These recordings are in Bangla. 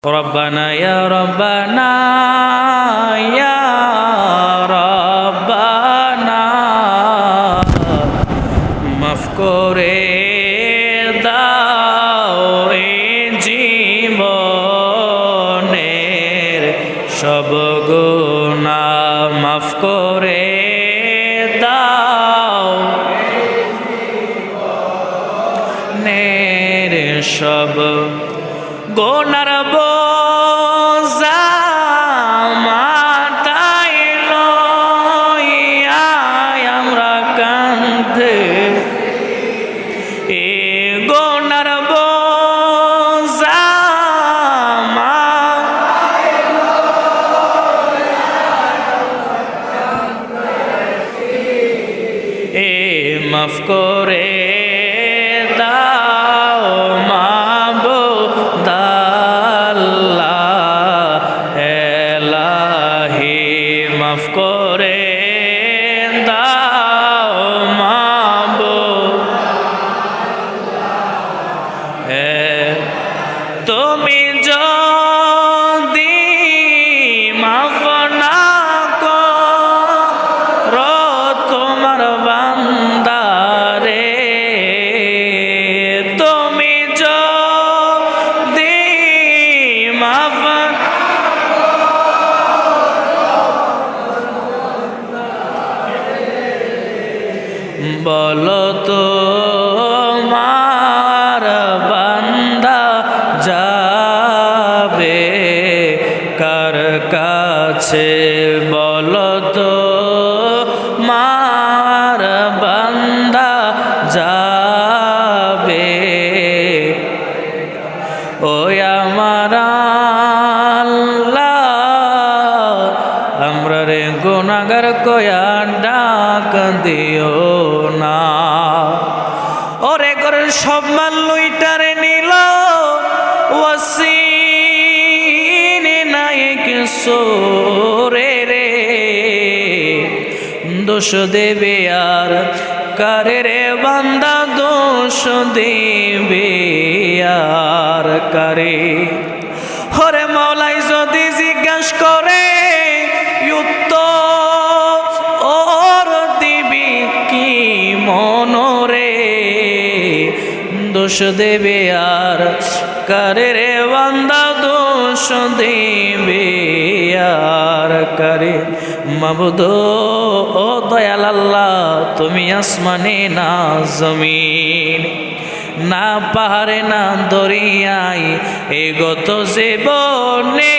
রব্বানা ইয়া রব্বানা ইয়া রব্বানা মাফ করে দাও এই জীবনের সব গুনাহ মাফ করে দাও নের সব গুনার বোঝা মাথায় লইয়া আমরা কাঁধে এ গুনার বোঝা মাফ করে দাও মাবুদ আল্লাহ এলাহি মাফ করে দাও মাবুদ তুমি যদি মাফ না করো তোমার বান্দারে তুমি যদি মাফ বলো তো মার বান্দা যাবে কার কাছে বলো তো মার বান্দা যাবে ওই আমার আল্লাহ আমরা রে গুনাহগার কয়া ডাক দিও না ওরে করে সব মাল লুইটারে নিল ওয়াসিনে নাই কিছু রে রে দোষ দেবে আর কারে রে বান্দা দোষ দেবে আর কারে হরে মওলাই যদি জিজ্ঞাসা করে উত্তর দিবি কি মনরে দোষ দেবে আর কারে রে বান্দা দোষ দেবে আর কারে মাবুদ ও দয়াল আল্লাহ তুমি আসমানে না জমিন না পাহাড়ে না দরিয়ায় এই গত জীবনে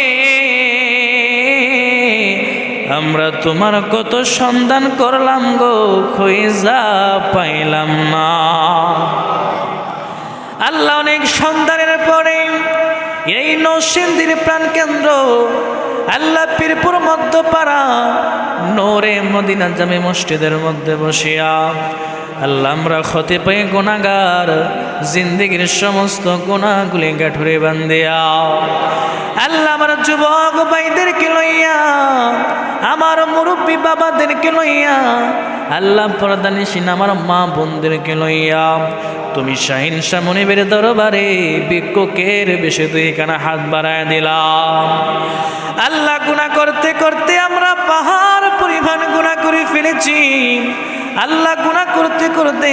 আমরা তোমার কত সন্ধান করলাম গো খুঁজা পাইলাম না আল্লাহ অনেক সন্ধানের পরে এই নরসিংদীর প্রাণকেন্দ্র আল্লাহ পীরপুর মধ্যপাড়া নূরে মদিনা জামে মসজিদের মধ্যে বসিয়া আল্লাহ আমরা ক্ষতি পাই গুনাহগার জিন্দেগির সমস্ত গুনাহগুলি গাঁঠুরে বান্ধিয়া আল্লাহ আমার যুবক ভাইদেরকে লইয়া আমার মুরব্বী বাবাদেরকে লইয়া আল্লাহ পর্দানিসীন আমার মা বোনদেরকে লইয়া তুমি শাহিন শাহ মুনিবের দরবারে ভিক্ষুকের বেশি দুই কানা হাত বাড়ায় দিলাম আল্লাহ গুনাহ করতে করতে আমরা পাহাড় পরিমাণ গুনাহ করে ফেলেছি আল্লাহ গুনাহ করতে করতে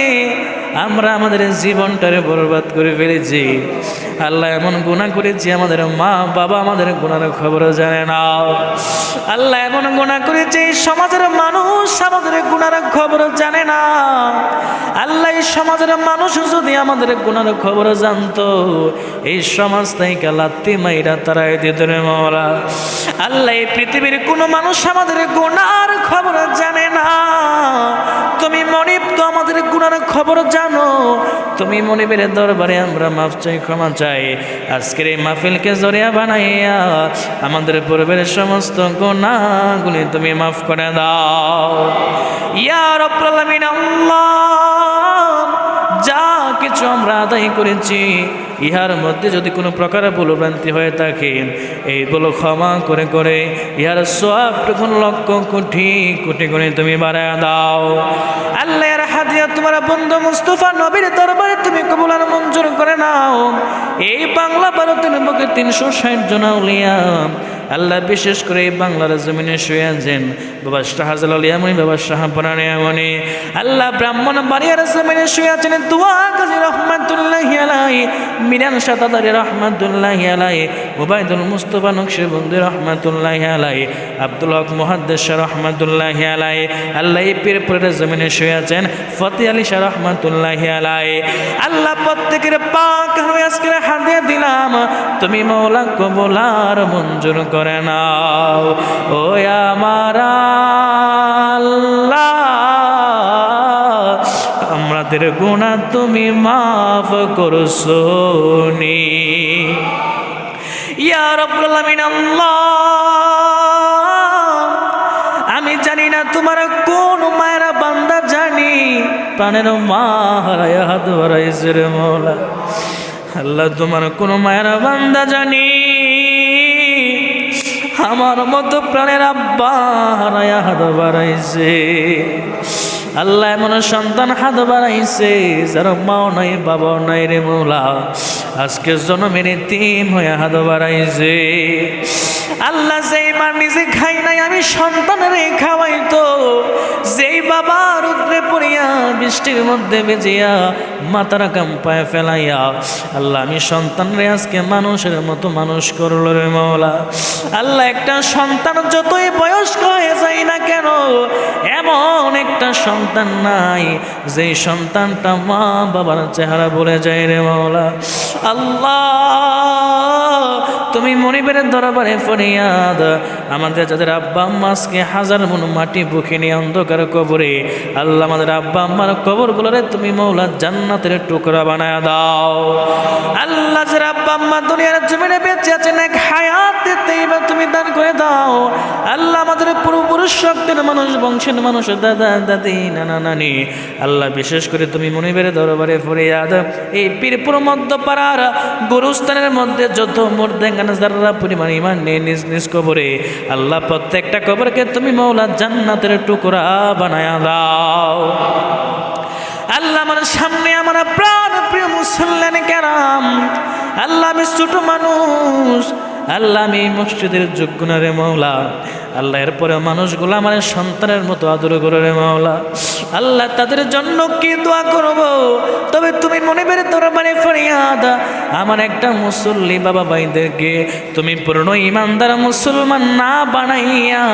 আমরা আমাদের জীবনটারে বরবাদ করে ফেলেছি আল্লাহ এমন গুনাহ করেছি আমাদের মা বাবা আমাদের গুনাহের খবর জানে না আল্লাহ এমন গুনাহ করেছি সমাজের মানুষ আমাদের গুনাহের খবর জানে না আল্লাহ এই সমাজের মানুষ যদি আমাদের গুনাহের খবর জানতো এই সমাজ থেকে লাত্তি মাইরা তারাই দিত রে মাওলা আল্লাহ এই পৃথিবীর কোনো মানুষ আমাদের গুনাহের খবর জানে না তুমি মনিব তো আমাদের গুনাহের খবর জানো তুমি মনিবের দরবারে আমরা মাফ চাই ক্ষমা চাই আজকের এই মাহফিলকে জরিয়া বানাইয়া আমাদের পূর্বের সমস্ত গুনাহগুলি তুমি মাফ করে দাও ইয়া রাব্বুল আলামিন আল্লাহ যা কিছু আমরা আদায় করেছি ইহার মধ্যে যদি কোনো প্রকার ভুলভ্রান্তি হয়ে থাকে এই বলো ক্ষমা করে করে ইহার সওয়াব লক্ষ কোটি কোটি করে তুমি বাড়ায় দাও আল্লাহর হাদিয়া তোমার বন্ধু মুস্তাফা নবীর দরবারে তুমি কবুল আর মঞ্জুর করে নাও। এই বাংলা ভারতের বুকে 360 জন আউলিয়া আল্লাহ বিশেষ করে এই বাংলার জমিনে শুয়ে আছেন বাবা শাহজালাল আলিয়ামনি, বাবা শাহপুরানিয়ামনি, আল্লাহ ব্রাহ্মণ বাড়িয়ার জমিনে শুয়ে আছেন দোয়া কাজী রহমাতুল্লাহি আলাইহি, মিরান শাতাদারি রহমাতুল্লাহি আলাইহি, ওবায়দুল মুস্তাফা নকশবন্দি রহমাতুল্লাহি আলাইহি, আব্দুল হক মুহাদ্দিস রহমাতুল্লাহি আলাইহি, আল্লাহ এই পীরপুরের জমিনে শুয়ে আছেন ফতি আলী শাহ রহমাতুল্লাহি আলাইহি। আল্লাহ প্রত্যেকের পাক হয়ে আজকে হাদিয়া দিলাম, তুমি মওলা কবুল আর মঞ্জুর করে নাও। ও আমার আল্লাহ, আমাদের গুনাহ তুমি মাফ করছো নি ইয়া রাব্বুল আলামিন। আল্লাহ, আমি জানি না তোমার কোন মায়ের বান্দা জানি প্রাণের মা হারায় হাত বাড়াইছে রে মওলা। আল্লাহ, তোমার কোন মায়ের বান্দা জানি আমার মতো প্রাণের আব্বা হারায়া হাত বাড়াইছে। আল্লাহ, এমন সন্তান হাত বাড়াইছে যার মাও নাই বাবাও নাই রে মওলা, আজকে জন্মের এতিম হয়ে হাত বাড়াইছে। আল্লাহ, যেই মা নিজে খাই নাই আমি সন্তানের খাওয়াইতো, যেই বাবা রুদ্রে পড়িয়া বৃষ্টির মধ্যে বেজিয়া মাথার কাম্পায় ফেলাইয়া আল্লাহ আমি সন্তানরে আজকে মানুষের মতো মানুষ করলো রে মওলা। আল্লাহ, একটা সন্তান যতই বয়স্ক হয়ে যায় না কেন এমন একটা সন্তান নাই যেই সন্তানটা মা বাবার চেহারা বলে যায় রে মওলা। আল্লাহ, তুমি মনিবের দরবারে ফরিয়াদ, আমাদের যাদের আব্বা আম্মা আজকে হাজার মন মাটি বুকে নিয়ে অন্ধকার কবরে, আল্লাহ আমাদের আব্বা আম্মার কবরগুলোরে তুমি মওলা জান্নাতের টুকরা বানায় দাও। আল্লাহ, যারা আব্বা আম্মা দুনিয়ার জমিনে বেঁচে আছেন এক হায়াতে তাইবা তুমি দান করে দাও। আল্লাহ, আমাদের পূর্বপুরুষ শক্তির মানুষ, বংশের মানুষ, দাদা দাদি নানা নানি, আল্লাহ বিশেষ করে তুমি মনিবের দরবারে ফরিয়াদ, এই পীরপুর মধ্যপাড়ার গুরুস্থানের মধ্যে যত মুর্দাঙ্গানা যারা পরিমাণ ইমান নিয়ে নিজ নিজ কবরে, আল্লাহ প্রত্যেকটা কবরকে তুমি মওলা জান্নাতের টুকরা বানায়া দাও। আল্লাহ, আমার সামনে আমার প্রাণ প্রিয় মুসল্লানে কেরাম, আল্লাহ আমি ছোট মানুষ, আল্লাহ আমি মসজিদের যোগ্য না রে মওলা। আল্লাহ, এরপরে মানুষগুলো আমার সন্তানের মতো আদর করে রে মওলা। আল্লাহ, তাদের জন্য কি দোয়া করব, তবে তুমি মনিবের দরবারে ফরিয়াদ, আমার একটা মুসল্লি বাবা ভাইদেরকে তুমি পূর্ণ ইমানদার মুসলমান না বানাইয়া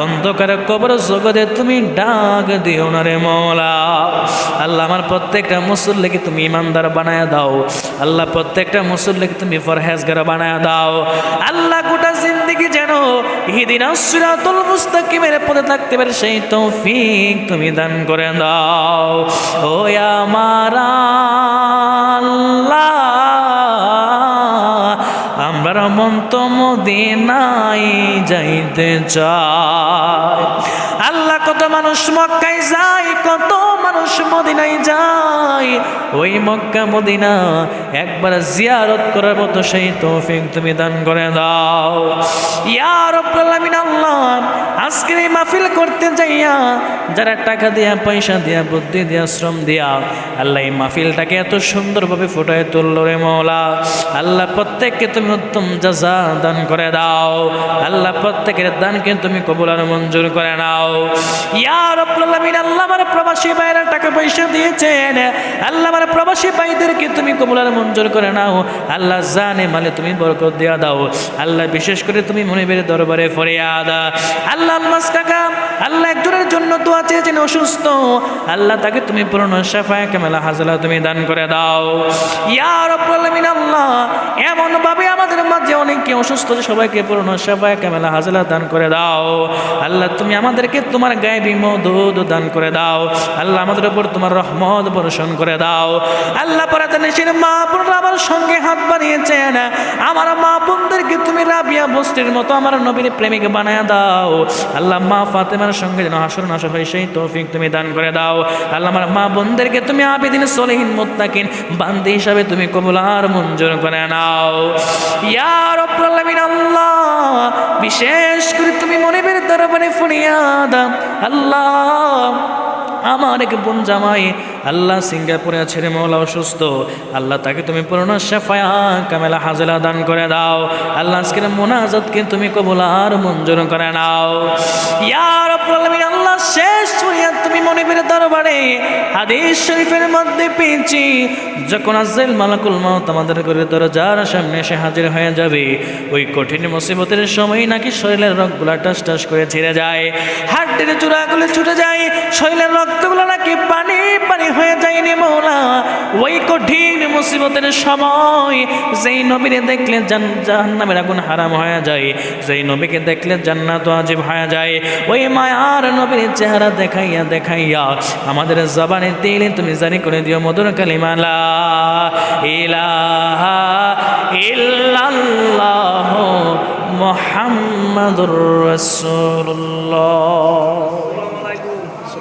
অন্ধকার কবর জগতে তুমি ডাক দিও না রে মওলা। আল্লাহ, আমার প্রত্যেকটা মুসল্লিকে তুমি ইমানদার বানায়া দাও। আল্লাহ, প্রত্যেকটা মুসল্লিকে তুমি ফরহেজগার বানায়া দাও। আল্লাহ, গোটা জিন্দেগি যেন ইহদিনাস সিরাতুল মুস্তাকিমের পথে থাকতে পারে সেই তৌফিক তুমি দান করে দাও। ও আমার আল্লাহ, আমরা মন তো মদিনায় যাইতে চাই। আল্লাহ, কত মানুষ মক্কায় যায়, কত মানুষ মদিনায় যায়, ওই মক্কা মদিনা একবার জিয়ারত করার মতো সেই তৌফিক তুমি দান করে দাও ইয়া রাব্বুল আলামিন। আল্লাহ, আজকে এই মাহফিল করতে যাইয়া যারা টাকা দিয়া, পয়সা দিয়া, বুদ্ধি দিয়া, শ্রম দিয়া আল্লাহ এই মাহফিলটাকে এত সুন্দরভাবে ফুটায় তুললো রে মওলা, আল্লাহ প্রত্যেককে তুমি উত্তম জাযা দান করে দাও। আল্লাহ, প্রত্যেকের দানকে তুমি কবুল আর মঞ্জুর করে নাও ইয়া রাব্বুল আলামিন। আল্লাহ, আমার প্রবাসী ভাইরা টাকা পয়সা দিয়েছেন, আল্লাহ আমার প্রবাসী ভাইদেরকে তুমি কবুল আর মঞ্জুর করে নাও। আল্লাহ, জানে মালে তুমি বরকত দিয়া দাও। আল্লাহ, বিশেষ করে তুমি মনিবের দরবারে ফরিয়াদ। আল্লাহ, আলমাস কাকা আল্লাহ একজনের জন্য দোয়া চেয়েছেন অসুস্থ, আল্লাহ তাকে তুমি পূর্ণ শাফায়ে কামেলা হাজলা তুমি দান করে দাও ইয়া রাব্বুল আলামিন। আল্লাহ, এমন ভাবে আমাদের মাঝে অনেকে অসুস্থ, সবাইকে পূর্ণ শাফায়ে কামেলা হাজলা দান করে দাও। আল্লাহ, তুমি আমাদেরকে তোমার গায়েবী মদদ দান করে দাও। আল্লাহ, আমাদের উপর তোমার রহমত বর্ষণ করে দাও। আল্লাহ, পরাতানিসের মা বোনরা আমার সঙ্গে হাত বাড়িয়েছেন, আমার মা বোনদেরকে তুমি রাবিয়া বস্তির মতো আমার নবীর প্রেমিক বানায় দাও। আল্লাহ, মা ফাতেমার সঙ্গে যেন হাসর নাসর হয় সেই তৌফিক তুমি দান করে দাও। আল্লাহ, আমার মা বোনদেরকে তুমি আবিদিন সলিহিন মুত্তাকিন বান্দি হিসাবে তুমি কবুল আর মঞ্জুর করে নাও ইয়া রাব্বুল আলামিন। আল্লাহ, বিশেষ করে তুমি মনিবের দরবারে ফরিয়াদ। আল্লাহ, আমার এক বোন জামাই আল্লাহ সিঙ্গাপুরে আছে রে মওলা অসুস্থ, আল্লাহ তাকে তুমি পূর্ণ শাফায়া কামেলা হাজেলা দান করে দাও। আল্লাহ আজকের মোনাজাতকে তুমি কবুল আর মঞ্জুর করে নাও ইয়া রাব্বুল আলামিন। আল্লাহ শেষ ফুরিয়াদ তুমি মনিবের দরবারে হাদিস শরীফের মধ্যে পেয়েছি, যখন আজরাইল মালাকুল মউত আমাদের ঘরের দরজার সামনে এসে হাজির হয়ে যাবে, ওই কঠিন মুসিবতের সময় নাকি শরীরের রগগুলা টাস টাস করে ছিঁড়ে যায়, হাড়ের জোড়াগুলো ছুটে যায়, শরীরের রক্তগুলো নাকি পানি পানি হয়ে যায়নি মওলা। ওই কঠিন মুসিবতের সময় যেই নবীরে দেখলে জাহান্নামের আগুন হারাম হয়ে যায়, যেই নবীকে দেখলে জান্নাত ওয়াজিব হয়ে যায়, ওই মায়ার নবীর চেহারা দেখাইয়া দেখাইয়া আমাদের জবানে দিলে তুমি জারি করে দিও মধুর কালিমা লা ইলাহা ইল্লাল্লাহ মুহাম্মাদুর রাসূলুল্লাহ।